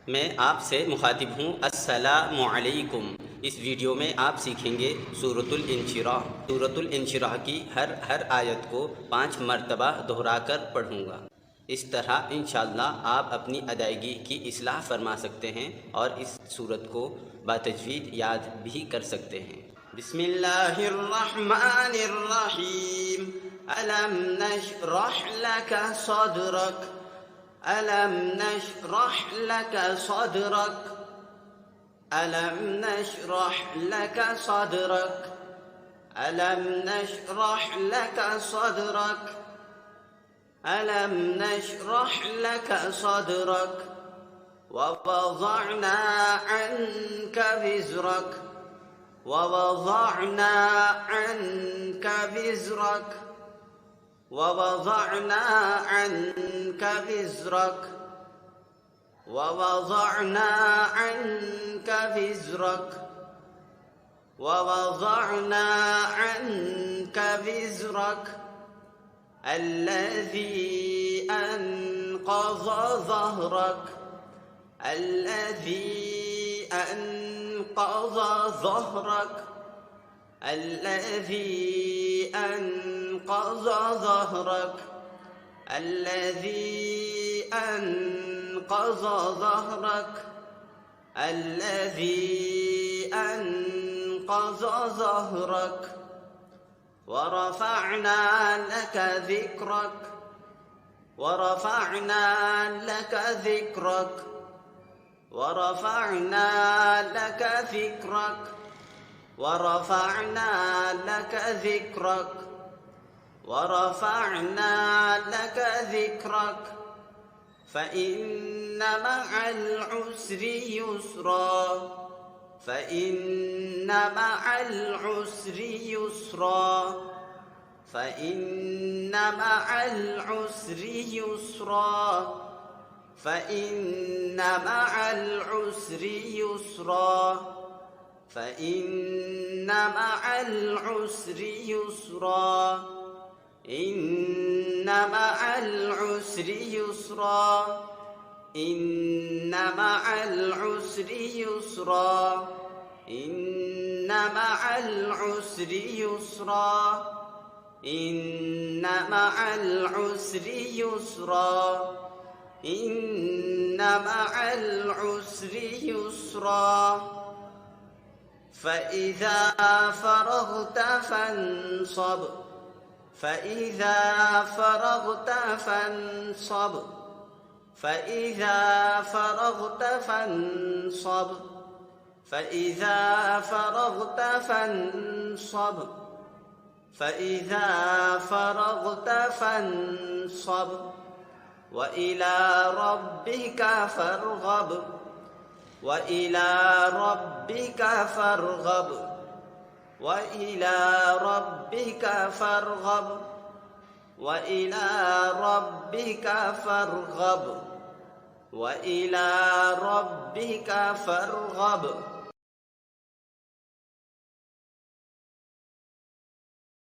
मैं आपसे मुखातिब हूँ, अस्सलामु अलैकुम। इस वीडियो में आप सीखेंगे सूरतुल इंशिराह। सूरतुल इंशिराह की हर आयत को 5 मरतबा दोहराकर पढ़ूँगा। इस तरह इंशाअल्लाह आप अपनी अदायगी की इस्लाह फरमा सकते हैं और इस सूरत को बातजवीद याद भी कर सकते हैं। बिस्मिल्लाहिर्रहमानिर्रहीम। अलम नशरह लका सदरक, अलम नशरह लका सदरक, अलम नशरह लका सदरक, अलम नशरह लका सदरक, अलम नशरह लका सदरक, ववज़अना अन्का विज़रक, ववज़अना अन्का विज़रक, ववज़अना अन्का विज़रक, ववज़अना अन्का विज़रक, ववज़अना अन्का विज़रक, अल्लज़ी अन्क़ज़ ज़हरक, अल्लज़ी अन्क़ज़ ज़हरक, अल्लज़ी अन्क़ज़ ज़हरक, अल्लज़ी अन्क़ज़ ज़हरक, अल्लज़ी अन्क़ज़ ज़हरक, वरफ़अना लक ज़िक्रक, वरफ़अना लक ज़िक्रक, वरफ़अना लक ज़िक्रक, वरफ़अना लक ज़िक्रक, वरफ़अना लक ज़िक्रक, फ़इन्न मअल उसरि युस्रा, फ़इन्न मअल उसरि युस्रा, फ़इन्न मअल उसरि युस्रा, फ़इन्न मअल उसरि युस्रा, फ़इन्न मअल उसरि युस्रा, इन्न मअल उसरि युस्रा, इन्न मअल उसरि युस्रा, इन्न मअल उसरि युस्रा, इन्न मअल उसरि युस्रा, इन्न मअल उसरि युस्रा, फ़इज़ा फ़रग़त फ़ंसब, फ़इज़ा फ़रग़त फ़ंसब, फ़इज़ा फ़रग़त फ़ंसब, फ़इज़ा फ़रग़त फ़ंसब, फ़इज़ा फ़रग़त फ़ंसब, वइला रब्बिका फ़रग़ब, वइला रब्बिका फ़रग़ब, वइला रब्बिका फ़रग़ब, वइला रब्बिका फ़रग़ब, वइला रब्बिका फ़रग़ब।